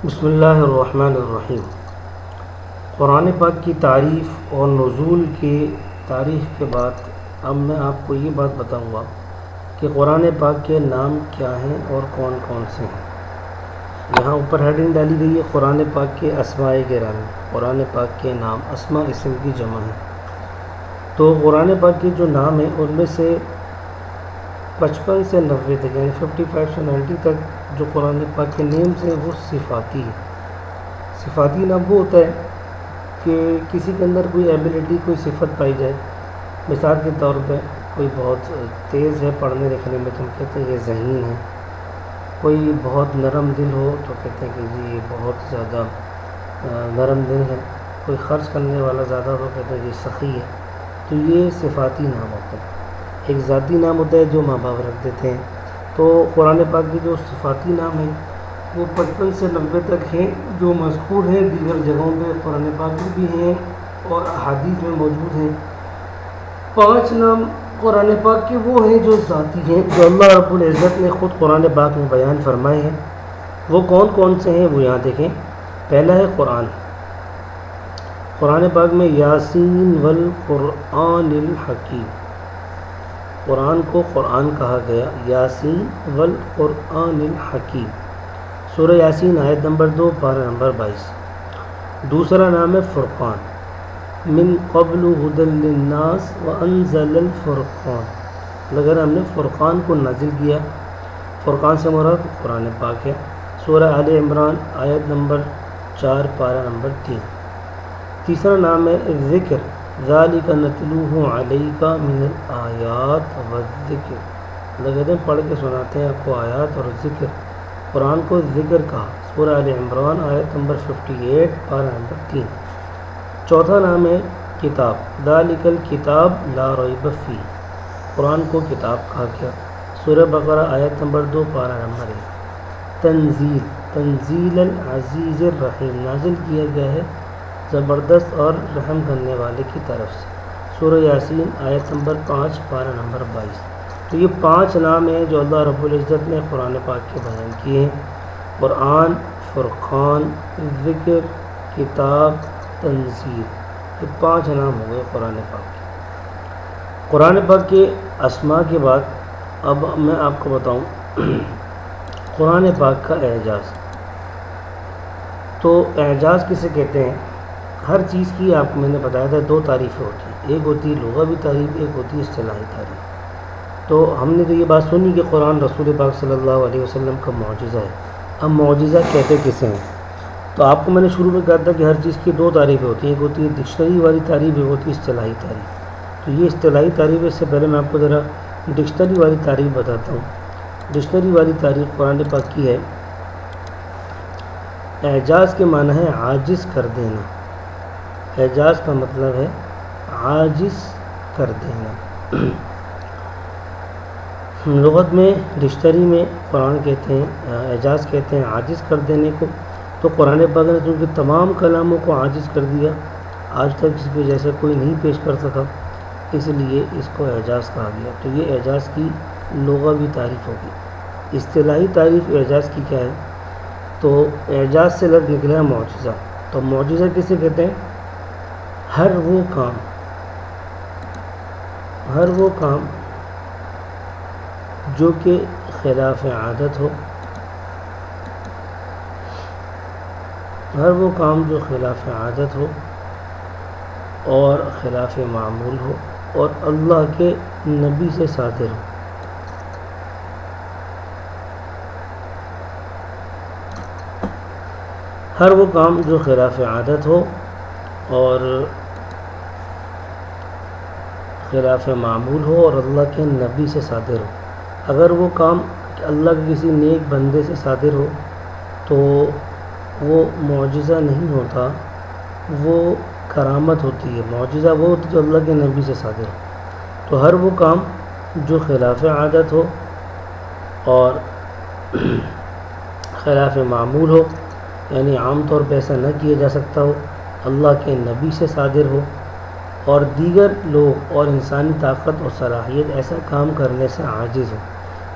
بسم اللہ الرحمن الرحیم۔ قرآن پاک کی تعریف اور نزول کی تاریخ کے بعد اب میں آپ کو یہ بات بتاؤں گا کہ قرآن پاک کے نام کیا ہیں اور کون کون سے ہیں۔ یہاں اوپر ہیڈنگ ڈالی گئی ہے قرآن پاک کے اسماء گرامی۔ قرآن پاک کے نام اسماء اسم کی جمع ہے۔ تو قرآن پاک کے جو نام ہیں ان میں سے 55 سے 90 تک یعنی 55 سے 90 تک جو قرآن پاک کے نیمز ہیں وہ صفاتی ہے۔ صفاتی نام وہ ہوتا ہے کہ کسی کے اندر کوئی ایبیلٹی، کوئی صفت پائی جائے۔ مثال کے طور پہ کوئی بہت تیز ہے پڑھنے لکھنے میں تو ہم کہتے ہیں یہ ذہین ہے۔ کوئی بہت نرم دل ہو تو کہتے ہیں کہ جی یہ بہت زیادہ نرم دل ہے۔ کوئی خرچ کرنے والا زیادہ ہو کہتے ہیں یہ سخی ہے۔ تو یہ صفاتی نام ہوتے ہیں۔ ایک ذاتی نام ہوتا ہے جو ماں باپ رکھ دیتے ہیں۔ تو قرآن پاک کے جو صفاتی نام ہیں وہ 55 سے 90 تک ہیں جو مذکور ہیں دیگر جگہوں پہ قرآن پاک میں بھی ہیں اور احادیث میں موجود ہیں۔ 5 نام قرآن پاک کے وہ ہیں جو ذاتی ہیں، جو اللہ رب العزت نے خود قرآن پاک میں بیان فرمائے ہیں۔ وہ کون کون سے ہیں وہ یہاں دیکھیں۔ پہلا ہے قرآن۔ قرآن پاک میں یاسین والقرآن الحکیم، قرآن کو قرآن کہا گیا، یاسین والقرآن الحکیم۔ سورہ یاسین آیت نمبر 2 پارہ نمبر 22۔ دوسرا نام ہے فرقان، من قبل ھدی للناس وانزل الفرقان، اگر ہم نے فرقان کو نازل کیا۔ فرقان سے مراد قرآن پاک ہے۔ سورہ آل عمران آیت نمبر 4 پارہ نمبر 3۔ تیسرا نام ہے ذکر، ذالک نتلوہ علیک من الآیات والذکر، کہتے ہیں پڑھ کے سناتے ہیں آپ کو آیات اور ذکر۔ قرآن کو ذکر کہا، سورہ آل عمران آیت نمبر 58 پارہ نمبر 3۔ چوتھا نام ہے کتاب، ذالک الکتاب لا ریب فیہ، قرآن کو کتاب کہا گیا، سورہ بقرہ آیت نمبر 2 پارہ نمبر 1۔ تنزیل، تنزیل العزیز الرحیم، نازل کیا گیا ہے زبردست اور رحم کرنے والے کی طرف سے، سورہ یاسین آیت نمبر 5 پارہ نمبر 22۔ تو یہ 5 نام ہیں جو اللہ رب العزت نے قرآن پاک کے بیان کیے ہیں۔ قرآن، فرقان، ذکر، کتاب، تنزیل، یہ 5 نام ہو گئے قرآن پاک کے۔ قرآن پاک کے اسماء کے بعد اب میں آپ کو بتاؤں قرآن پاک کا اعجاز۔ تو اعجاز کسے کہتے ہیں؟ ہر چیز کی آپ کو میں نے بتایا تھا 2 تعریفیں ہوتی ہیں، ایک ہوتی ہے لغوی تعریف، ایک ہوتی ہے اصطلاحی تعریف۔ تو ہم نے تو یہ بات سنی کہ قرآن رسول پاک صلی اللہ علیہ وسلم کا معجزہ ہے۔ اب معجزہ کہتے کسے ہیں؟ تو آپ کو میں نے شروع میں کہا تھا کہ ہر چیز کی 2 تعریفیں ہوتی ہیں، ایک ہوتی ہے ڈکشنری والی تعریف، ایک ہوتی ہے اصطلاحی تعریف۔ تو یہ اصطلاحی تعریف، اس سے پہلے میں آپ کو ذرا ڈکشنری والی تعریف بتاتا ہوں۔ ڈکشنری والی تعریف قرآن پاک کی ہے، اعجاز کے معنی ہے عاجز کر دینا۔ اعجاز کا مطلب ہے عاجز کر دینا۔ لغت میں ڈکشنری میں قرآن کہتے ہیں، اعجاز کہتے ہیں عاجز کر دینے کو۔ تو قرآن پاک نے چونکہ تمام کلاموں کو عاجز کر دیا، آج تک اس کے جیسا کوئی نہیں پیش کر سکا، اس لیے اس کو اعجاز کہا گیا۔ تو یہ اعجاز کی لغوی تعریف ہوگی۔ اصطلاحی تعریف اعجاز کی کیا ہے؟ تو اعجاز سے لفظ نکلا ہے معجزہ۔ تو معجزہ کسے کہتے ہیں؟ ہر وہ کام جو کہ خلاف عادت ہو، ہر وہ کام جو خلاف عادت ہو اور خلاف معمول ہو اور اللہ کے نبی سے صادر ہو۔ ہر وہ کام جو خلاف عادت ہو اور خلاف معمول ہو اور اللہ کے نبی سے صادر ہو۔ اگر وہ کام اللہ کے کسی نیک بندے سے صادر ہو تو وہ معجزہ نہیں ہوتا، وہ کرامت ہوتی ہے۔ معجزہ وہ ہوتی ہے جو اللہ کے نبی سے صادر ہو۔ تو ہر وہ کام جو خلاف عادت ہو اور خلاف معمول ہو، یعنی عام طور پہ ایسا نہ کیا جا سکتا ہو، اللہ کے نبی سے صادر ہو اور دیگر لوگ اور انسانی طاقت اور صلاحیت ایسا کام کرنے سے عاجز ہو،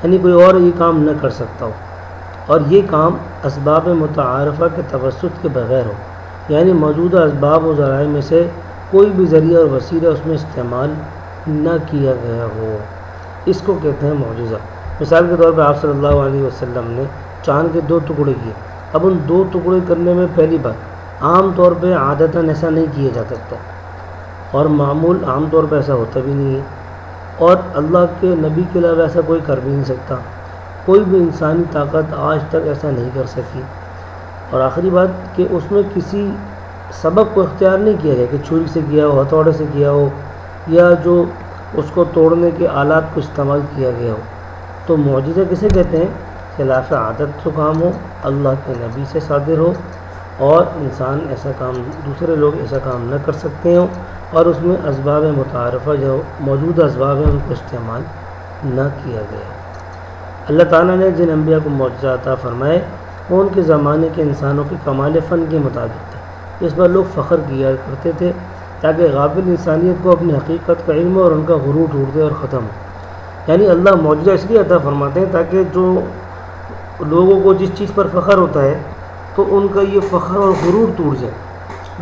یعنی کوئی اور یہ کام نہ کر سکتا ہو، اور یہ کام اسباب متعارفہ کے توسط کے بغیر ہو، یعنی موجودہ اسباب و ذرائع میں سے کوئی بھی ذریعہ اور وسیلہ اس میں استعمال نہ کیا گیا ہو، اس کو کہتے ہیں معجزہ۔ مثال کے طور پہ آپ صلی اللہ علیہ وسلم نے چاند کے 2 ٹکڑے کیے۔ اب ان 2 ٹکڑے کرنے میں پہلی بات عام طور پہ عادتاً ایسا نہیں کیا جا سکتا، اور معمول عام طور پہ ایسا ہوتا بھی نہیں ہے، اور اللہ کے نبی کے علاوہ ایسا کوئی کر بھی نہیں سکتا، کوئی بھی انسانی طاقت آج تک ایسا نہیں کر سکی۔ اور آخری بات کہ اس میں کسی سبب کو اختیار نہیں کیا گیا کہ چھری سے کیا ہو، ہتھوڑے سے کیا ہو، یا جو اس کو توڑنے کے آلات کو استعمال کیا گیا ہو۔ تو معجزہ کسے کہتے ہیں؟ خلاف عادت تو کام ہو، اللہ کے نبی سے صادر ہو، اور انسان ایسا کام، دوسرے لوگ ایسا کام نہ کر سکتے ہوں، اور اس میں اسباب متعارفہ جو موجودہ اسباب ہیں ان کو استعمال نہ کیا گیا۔ اللہ تعالیٰ نے جن انبیاء کو معجزہ عطا فرمائے وہ ان کے زمانے کے انسانوں کے کمال فن کے مطابق تھے۔ اس پر لوگ فخر کیا کرتے تھے تاکہ غافل انسانیت کو اپنی حقیقت کا علم اور ان کا غرور ٹوٹ دے اور ختم ہو۔ یعنی اللہ معجزہ اس لیے عطا فرماتے ہیں تاکہ جو لوگوں کو جس چیز پر فخر ہوتا ہے تو ان کا یہ فخر اور غرور ٹوٹ جائے۔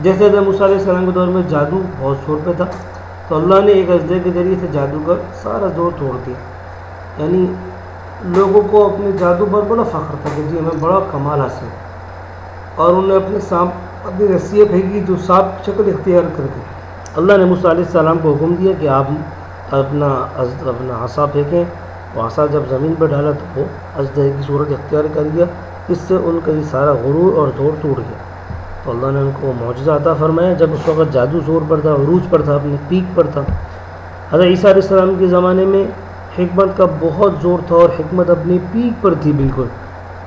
جیسے حضرت موسیٰ علیہ السلام کے دور میں جادو بہت زور پہ تھا، تو اللہ نے ایک اژدہے کے ذریعے سے جادو کا سارا زور توڑ دیا۔ یعنی لوگوں کو اپنے جادو پر بڑا فخر تھا کہ جی ہمیں بڑا کمال حاصل ہے، اور انہوں نے اپنی رسیاں پھینکی جو سانپ شکل اختیار کر دی۔ اللہ نے موسیٰ علیہ السلام کو حکم دیا کہ آپ اپنا عصا پھینکیں، وہ عصا جب زمین پر ڈالا تو وہ اژدہے کی صورت اختیار کر لیا۔ اس سے ان کا یہ سارا غرور اور زور ٹوٹ گیا۔ تو اللہ نے ان کو معجزہ عطا فرمایا جب اس وقت جادو زور پر تھا، عروج پر تھا، اپنے پیک پر تھا۔ حضرت عیسیٰ علیہ السلام کے زمانے میں حکمت کا بہت زور تھا اور حکمت اپنی پیک پر تھی بالکل،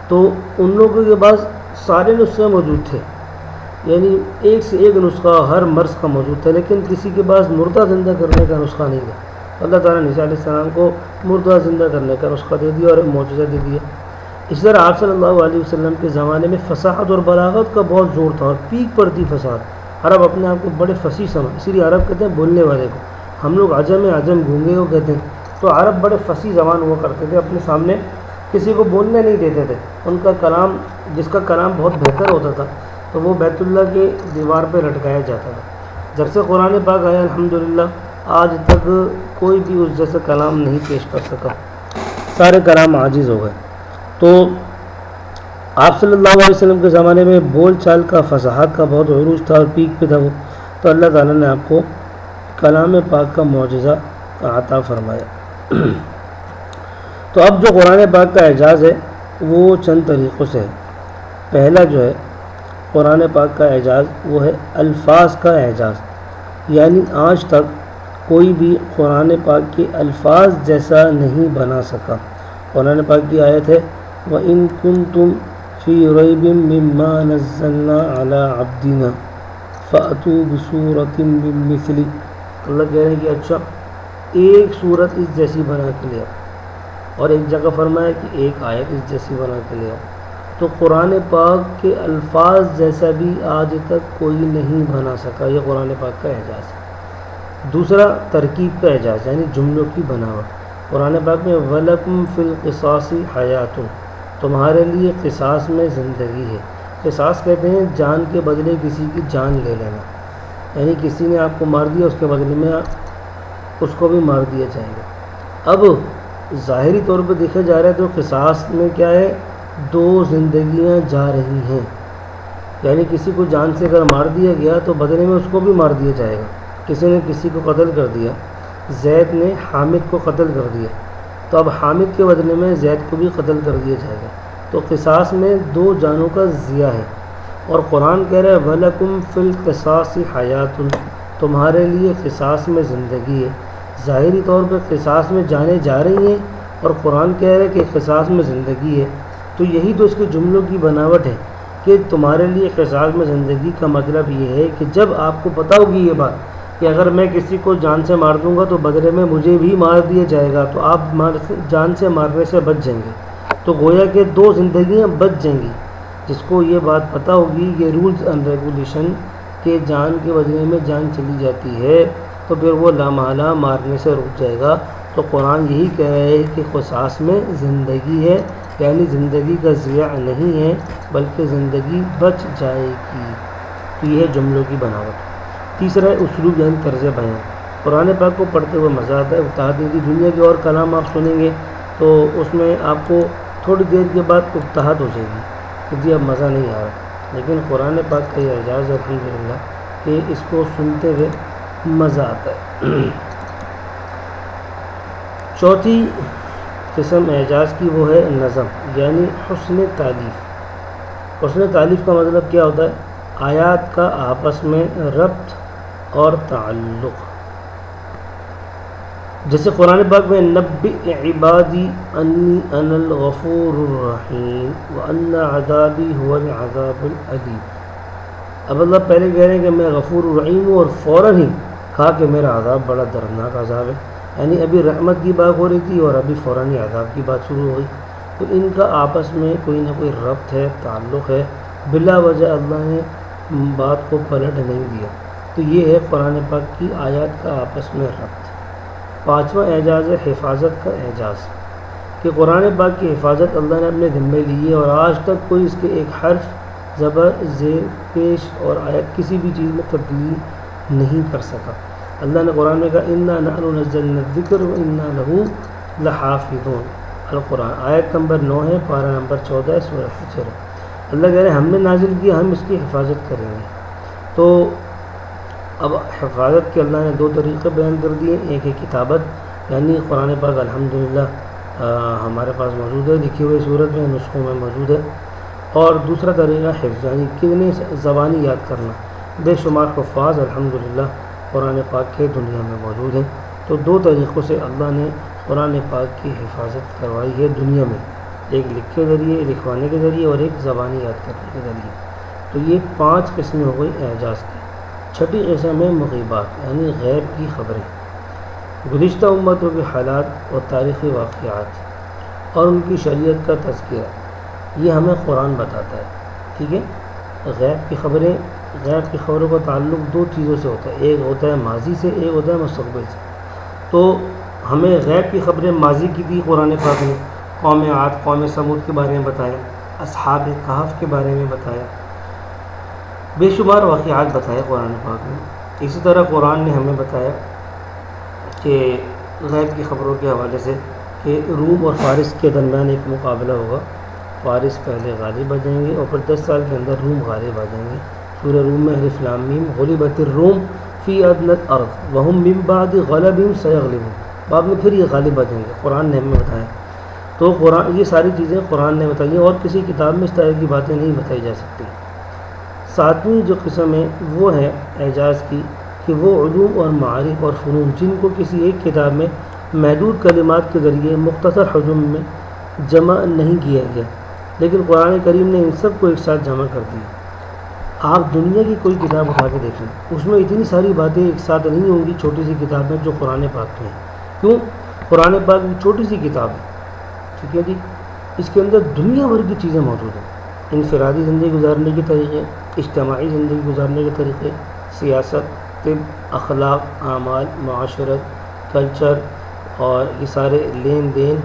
تو ان لوگوں کے پاس سارے نسخے موجود تھے، یعنی ایک سے ایک نسخہ ہر مرض کا موجود تھا، لیکن کسی کے پاس مردہ زندہ کرنے کا نسخہ نہیں تھا۔ اللہ تعالیٰ نے عیسیٰ علیہ السلام کو مردہ زندہ کرنے کا نسخہ دے دیا اور ایک معجزہ دے دیا۔ اس طرح آپ صلی اللہ علیہ وسلم کے زمانے میں فصاحت اور بلاغت کا بہت زور تھا اور پیک پر تھی فصاحت۔ عرب اپنے آپ کو بڑے فصیح سمجھ، اسی لیے عرب کہتے ہیں بولنے والے کو، ہم لوگ عجم گونگے کو کہتے ہیں، تو عرب بڑے فصیح زبان ہوا کرتے تھے، اپنے سامنے کسی کو بولنے نہیں دیتے تھے۔ ان کا کلام، جس کا کلام بہت بہتر ہوتا تھا تو وہ بیت اللہ کے دیوار پہ لٹکایا جاتا تھا۔ جب سے قرآن پاک آیا الحمدللہ آج تک کوئی بھی اس جیسا کلام نہیں پیش کر سکا، سارے کلام عاجز ہو گئے۔ تو آپ صلی اللہ علیہ وسلم کے زمانے میں بول چال کا، فصاحت کا بہت عروج تھا اور پیک پہ تھا وہ، تو اللہ تعالیٰ نے آپ کو کلام پاک کا معجزہ عطا فرمایا۔ تو اب جو قرآن پاک کا اعجاز ہے وہ چند طریقوں سے ہے۔ پہلا جو ہے قرآن پاک کا اعجاز وہ ہے الفاظ کا اعجاز، یعنی آج تک کوئی بھی قرآن پاک کے الفاظ جیسا نہیں بنا سکا۔ قرآن پاک کی آیت ہے وَإِن كُنتُمْ فِي رَيْبٍ مِّمَّا نَزَّلْنَا عَلَىٰ عَبْدِنَا فَأْتُوا بِسُورَةٍ مِّن مِّثْلِهِ۔ اللہ کہہ رہے ہیں کہ اچھا ایک صورت اس جیسی بنا کے لے آؤ، اور ایک جگہ فرمایا کہ ایک آیت اس جیسی بنا کے لے آؤ۔ تو قرآن پاک کے الفاظ جیسا بھی آج تک کوئی نہیں بنا سکا، یہ قرآن پاک کا اعجاز ہے۔ دوسرا ترکیب کا اعجاز، یعنی جملوں کی بناوٹ۔ قرآن پاک میں وَلَكُمْ فِي الْقِصَاصِ حَيَاتٌ، تمہارے لیے قصاص میں زندگی ہے۔ قصاص کہتے ہیں جان کے بدلے کسی کی جان لے لینا، یعنی کسی نے آپ کو مار دیا، اس کے بدلے میں اس کو بھی مار دیا جائے گا۔ اب ظاہری طور پہ دیکھا جا رہا ہے تو قصاص میں کیا ہے، 2 زندگیاں جا رہی ہیں، یعنی کسی کو جان سے اگر مار دیا گیا تو بدلے میں اس کو بھی مار دیا جائے گا۔ کسی نے کسی کو قتل کر دیا، زید نے حامد کو قتل کر دیا، تو اب حامد کے بدلے میں زید کو بھی قتل کر دیا جائے گا۔ تو قصاص میں 2 جانوں کا ضیاع ہے، اور قرآن کہہ رہا ہے وَلَكُمْ فِي الْقِصَاصِ حَيَاتٌ، تمہارے لیے قصاص میں زندگی ہے۔ ظاہری طور پہ قصاص میں جانیں جا رہی ہیں اور قرآن کہہ رہا ہے کہ قصاص میں زندگی ہے، تو یہی تو اس کے جملوں کی بناوٹ ہے کہ تمہارے لیے قصاص میں زندگی کا مطلب یہ ہے کہ جب آپ کو پتہ ہوگی یہ بات کہ اگر میں کسی کو جان سے مار دوں گا تو بدلے میں مجھے بھی مار دیا جائے گا، تو آپ جان سے مارنے سے بچ جائیں گے، تو گویا کہ 2 زندگیاں بچ جائیں گی۔ جس کو یہ بات پتہ ہوگی کہ رولز اینڈ ریگولیشن کہ جان کے بدلے میں جان چلی جاتی ہے، تو پھر وہ لامحالہ مارنے سے رک جائے گا۔ تو قرآن یہی کہہ رہا ہے کہ قصاص میں زندگی ہے، یعنی زندگی کا ضیاع نہیں ہے بلکہ زندگی بچ جائے گی۔ تو یہ ہے جملوں کی بناوٹ۔ تیسرا ہے اسلوب یعنی طرز بیان۔ قرآن پاک کو پڑھتے ہوئے مزہ آتا ہے، اکتاہٹ کی دنیا کے اور کلام آپ سنیں گے تو اس میں آپ کو تھوڑی دیر کے بعد اکتاہٹ ہو جائے گی کہ جی اب مزہ نہیں آ رہا، لیکن قرآن پاک کا یہ اعجاز ہے الحمدللہ کہ اس کو سنتے ہوئے مزہ آتا ہے۔ چوتھی قسم اعجاز کی وہ ہے نظم یعنی حسن تالیف۔ حسن تالیف کا مطلب کیا ہوتا ہے؟ آیات کا آپس میں ربط اور تعلق۔ جیسے قرآن پاک میں نبئ عبادی انی انا الغفور الرحیم وان عذابی هو العذاب العلیم۔ اب اللہ پہلے کہہ رہے ہیں کہ میں غفور الرحیم ہوں اور فوراً ہی کہا کہ میرا عذاب بڑا دردناک عذاب ہے، یعنی ابھی رحمت کی بات ہو رہی تھی اور ابھی فوراً ہی عذاب کی بات شروع ہو گئی۔ تو ان کا آپس میں کوئی نہ کوئی ربط ہے، تعلق ہے، بلا وجہ اللہ نے بات کو پلٹ نہیں دیا۔ تو یہ ہے قرآن پاک کی آیات کا آپس میں ربط۔ پانچواں اعجاز ہے حفاظت کا اعجاز، کہ قرآن پاک کی حفاظت اللہ نے اپنے ذمے لی ہے اور آج تک کوئی اس کے ایک حرف، زبر، زیر، پیش اور آیت کسی بھی چیز میں تبدیلی نہیں کر سکا۔ اللہ نے قرآن میں کہا انا نحن نزلنا الذکر وانا لہ لحافظون۔ القرآن آیت نمبر 9 ہے، پارہ نمبر 14 سورہ حجر۔ اللہ کہہ رہے ہیں ہم نے نازل کیا، ہم اس کی حفاظت کریں گے۔ تو اب حفاظت کے اللہ نے دو طریقے بیان کر دیے، ایک ہے کتابت یعنی قرآن پاک الحمدللہ ہمارے پاس موجود ہے، لکھی ہوئی صورت میں، نسخوں میں موجود ہے، اور دوسرا طریقہ حفظ یعنی کتنی زبانی یاد کرنا۔ بے شمار حفاظ الحمدللہ قرآن پاک کے دنیا میں موجود ہیں۔ تو دو طریقوں سے اللہ نے قرآن پاک کی حفاظت کروائی ہے دنیا میں، ایک لکھ کے ذریعے، لکھوانے کے ذریعے، اور ایک زبانی یاد کرنے کے ذریعے۔ تو یہ 5 قسمیں ہو گئی اعجاز کی۔ چھٹی قسم ہے مغیبات یعنی غیب کی خبریں، گزشتہ امتوں کے حالات اور تاریخی واقعات اور ان کی شریعت کا تذکرہ، یہ ہمیں قرآن بتاتا ہے۔ ٹھیک ہے، غیب کی خبریں، غیب کی خبروں کا تعلق 2 چیزوں سے ہوتا ہے، ایک ہوتا ہے ماضی سے، ایک ہوتا ہے مستقبل سے۔ تو ہمیں غیب کی خبریں ماضی کی دی قرآن پاک نے، قوم عاد، قوم ثمود کے بارے میں بتایا، اصحاب کہف کے بارے میں بتایا، بے شمار واقعات بتائے قرآن پاک نے۔ اسی طرح قرآن نے ہمیں بتایا کہ غیب کی خبروں کے حوالے سے کہ روم اور فارس کے درمیان ایک مقابلہ ہوگا، فارس پہلے غالب آ جائیں گے اور پھر 10 سال کے اندر روم غالب آ جائیں گے۔ سورہ روم میں الف لام میم غلبت الروم فی ادنی الارض وہم من بعد غلبہم سیغلبون، بعد میں پھر یہ غالب آ جائیں گے، قرآن نے ہمیں بتایا۔ تو قرآن، یہ ساری چیزیں قرآن نے بتائی ہیں اور کسی کتاب میں اس طرح کی باتیں نہیں بتائی جا سکتی۔ 7ویں جو قسم ہے وہ ہے اعجاز کی، کہ وہ علوم اور معارف اور فنون جن کو کسی ایک کتاب میں محدود کلمات کے ذریعے مختصر حجم میں جمع نہیں کیا گیا، لیکن قرآن کریم نے ان سب کو ایک ساتھ جمع کر دیا۔ آپ دنیا کی کوئی کتاب اٹھا کے دیکھیں، اس میں اتنی ساری باتیں ایک ساتھ نہیں ہوں گی چھوٹی سی کتاب میں جو قرآن پاک میں ہے۔ کیوں؟ قرآن پاک ایک چھوٹی سی کتاب ہے، ٹھیک ہے جی، اس کے اندر دنیا بھر کی چیزیں موجود ہیں، انفرادی زندگی گزارنے کے طریقے، اجتماعی زندگی گزارنے کے طریقے، سیاست، طب، اخلاق، اعمال، معاشرت، کلچر، اور یہ سارے لین دین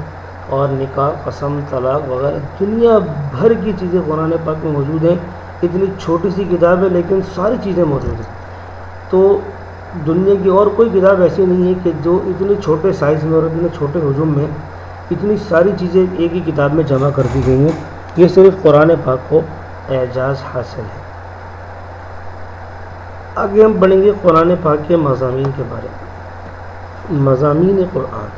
اور نکاح، قسم، طلاق وغیرہ، دنیا بھر کی چیزیں قرآن پاک میں موجود ہیں۔ اتنی چھوٹی سی کتاب ہے لیکن ساری چیزیں موجود ہیں۔ تو دنیا کی اور کوئی کتاب ایسی نہیں ہے کہ جو اتنے چھوٹے سائز میں اور اتنے چھوٹے حجم میں اتنی ساری چیزیں ایک ہی کتاب میں جمع کر دی گئی ہیں۔ یہ صرف قرآن پاک کو اعجاز حاصل ہے۔ آگے ہم پڑھیں گے قرآن پاک کے مضامین کے بارے میں۔ مضامین قرآن،